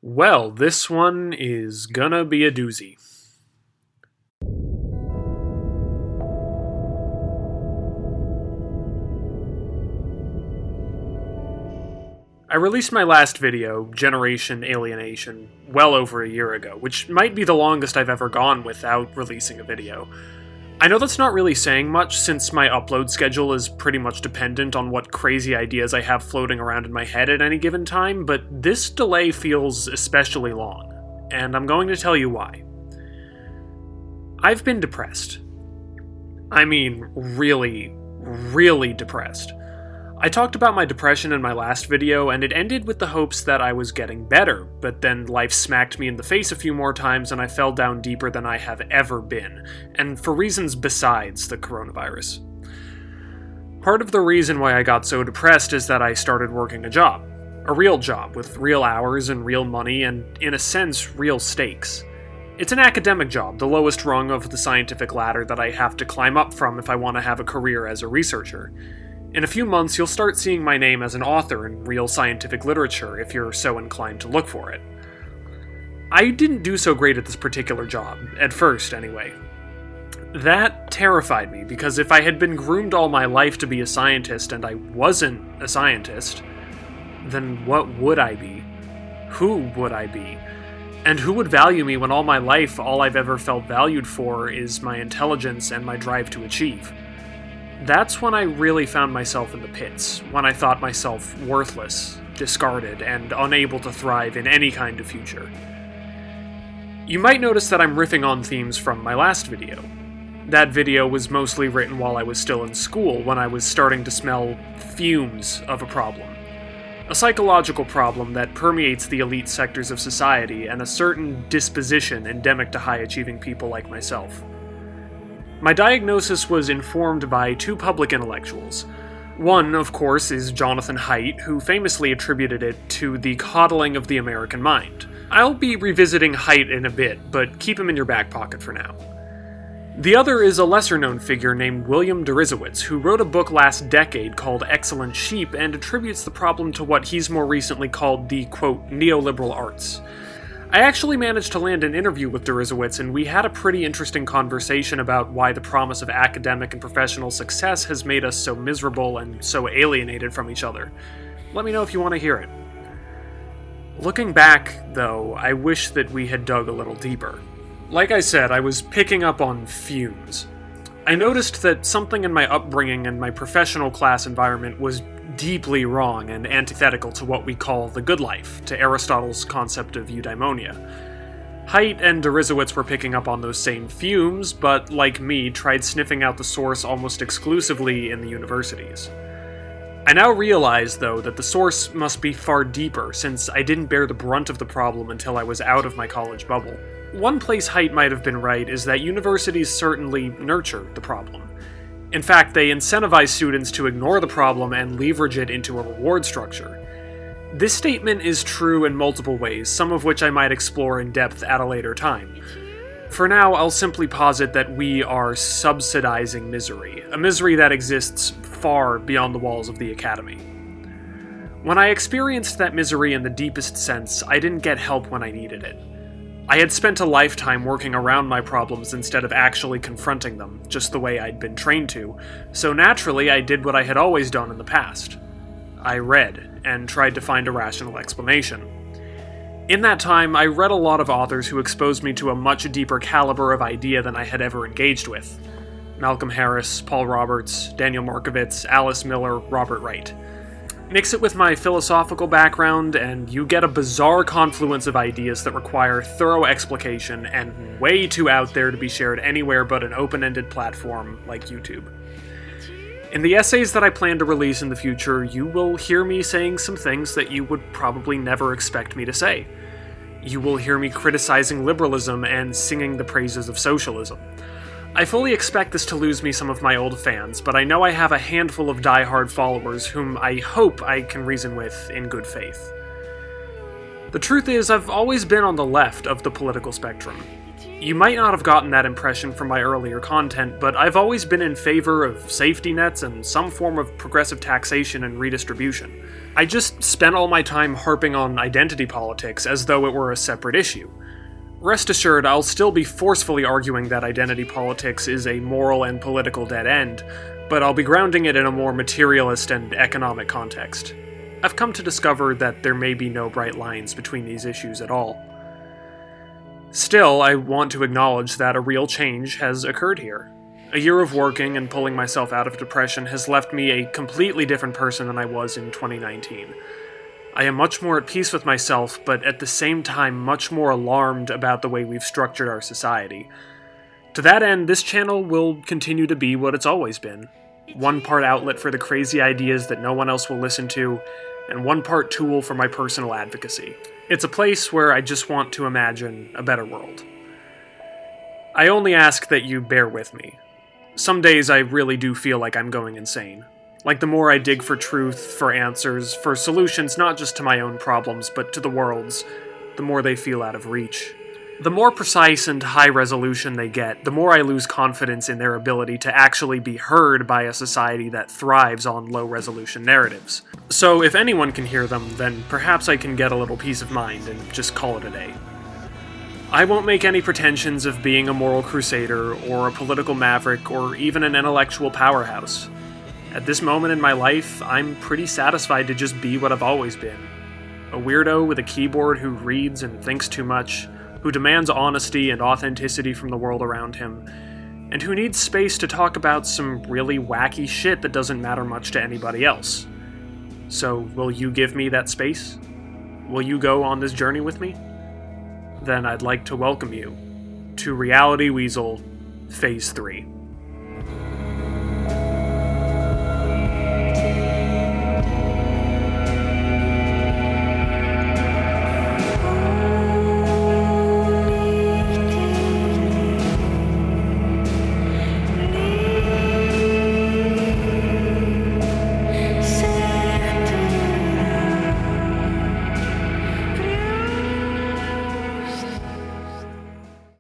Well, this one is gonna be a doozy. I released my last video, Generation Alienation, well over a year ago, which might be the longest I've ever gone without releasing a video. I know that's not really saying much, since my upload schedule is pretty much dependent on what crazy ideas I have floating around in my head at any given time, but this delay feels especially long, and I'm going to tell you why. I've been depressed. I mean, really, really depressed. I talked about my depression in my last video, and it ended with the hopes that I was getting better, but then life smacked me in the face a few more times and I fell down deeper than I have ever been, and for reasons besides the coronavirus. Part of the reason why I got so depressed is that I started working a job. A real job, with real hours and real money, and in a sense, real stakes. It's an academic job, the lowest rung of the scientific ladder that I have to climb up from if I want to have a career as a researcher. In a few months, you'll start seeing my name as an author in real scientific literature if you're so inclined to look for it. I didn't do so great at this particular job, at first anyway. That terrified me, because if I had been groomed all my life to be a scientist and I wasn't a scientist, then what would I be? Who would I be? And who would value me when all my life all I've ever felt valued for is my intelligence and my drive to achieve? That's when I really found myself in the pits, when I thought myself worthless, discarded, and unable to thrive in any kind of future. You might notice that I'm riffing on themes from my last video. That video was mostly written while I was still in school, when I was starting to smell fumes of a problem. A psychological problem that permeates the elite sectors of society and a certain disposition endemic to high-achieving people like myself. My diagnosis was informed by two public intellectuals. One, of course, is Jonathan Haidt, who famously attributed it to the coddling of the American mind. I'll be revisiting Haidt in a bit, but keep him in your back pocket for now. The other is a lesser-known figure named William Deresiewicz, who wrote a book last decade called Excellent Sheep and attributes the problem to what he's more recently called the, quote, neoliberal arts. I actually managed to land an interview with Deresiewicz, and we had a pretty interesting conversation about why the promise of academic and professional success has made us so miserable and so alienated from each other. Let me know if you want to hear it. Looking back, though, I wish that we had dug a little deeper. Like I said, I was picking up on fumes. I noticed that something in my upbringing and my professional class environment was deeply wrong and antithetical to what we call the good life, to Aristotle's concept of eudaimonia. Haidt and Deresiewicz were picking up on those same fumes, but like me, tried sniffing out the source almost exclusively in the universities. I now realize, though, that the source must be far deeper, since I didn't bear the brunt of the problem until I was out of my college bubble. One place Haidt might have been right is that universities certainly nurture the problem. In fact, they incentivize students to ignore the problem and leverage it into a reward structure. This statement is true in multiple ways, some of which I might explore in depth at a later time. For now, I'll simply posit that we are subsidizing misery, a misery that exists far beyond the walls of the academy. When I experienced that misery in the deepest sense, I didn't get help when I needed it. I had spent a lifetime working around my problems instead of actually confronting them, just the way I'd been trained to, so naturally I did what I had always done in the past. I read, and tried to find a rational explanation. In that time, I read a lot of authors who exposed me to a much deeper caliber of idea than I had ever engaged with. Malcolm Harris, Paul Roberts, Daniel Markovits, Alice Miller, Robert Wright. Mix it with my philosophical background, and you get a bizarre confluence of ideas that require thorough explication and way too out there to be shared anywhere but an open-ended platform like YouTube. In the essays that I plan to release in the future, you will hear me saying some things that you would probably never expect me to say. You will hear me criticizing liberalism and singing the praises of socialism. I fully expect this to lose me some of my old fans, but I know I have a handful of die-hard followers whom I hope I can reason with in good faith. The truth is, I've always been on the left of the political spectrum. You might not have gotten that impression from my earlier content, but I've always been in favor of safety nets and some form of progressive taxation and redistribution. I just spent all my time harping on identity politics as though it were a separate issue. Rest assured, I'll still be forcefully arguing that identity politics is a moral and political dead end, but I'll be grounding it in a more materialist and economic context. I've come to discover that there may be no bright lines between these issues at all. Still, I want to acknowledge that a real change has occurred here. A year of working and pulling myself out of depression has left me a completely different person than I was in 2019. I am much more at peace with myself, but at the same time much more alarmed about the way we've structured our society. To that end, this channel will continue to be what it's always been. One part outlet for the crazy ideas that no one else will listen to, and one part tool for my personal advocacy. It's a place where I just want to imagine a better world. I only ask that you bear with me. Some days I really do feel like I'm going insane. Like the more I dig for truth, for answers, for solutions not just to my own problems, but to the world's, the more they feel out of reach. The more precise and high resolution they get, the more I lose confidence in their ability to actually be heard by a society that thrives on low-resolution narratives. So if anyone can hear them, then perhaps I can get a little peace of mind and just call it a day. I won't make any pretensions of being a moral crusader, or a political maverick, or even an intellectual powerhouse. At this moment in my life, I'm pretty satisfied to just be what I've always been. A weirdo with a keyboard who reads and thinks too much, who demands honesty and authenticity from the world around him, and who needs space to talk about some really wacky shit that doesn't matter much to anybody else. So, will you give me that space? Will you go on this journey with me? Then I'd like to welcome you to Reality Weasel Phase 3.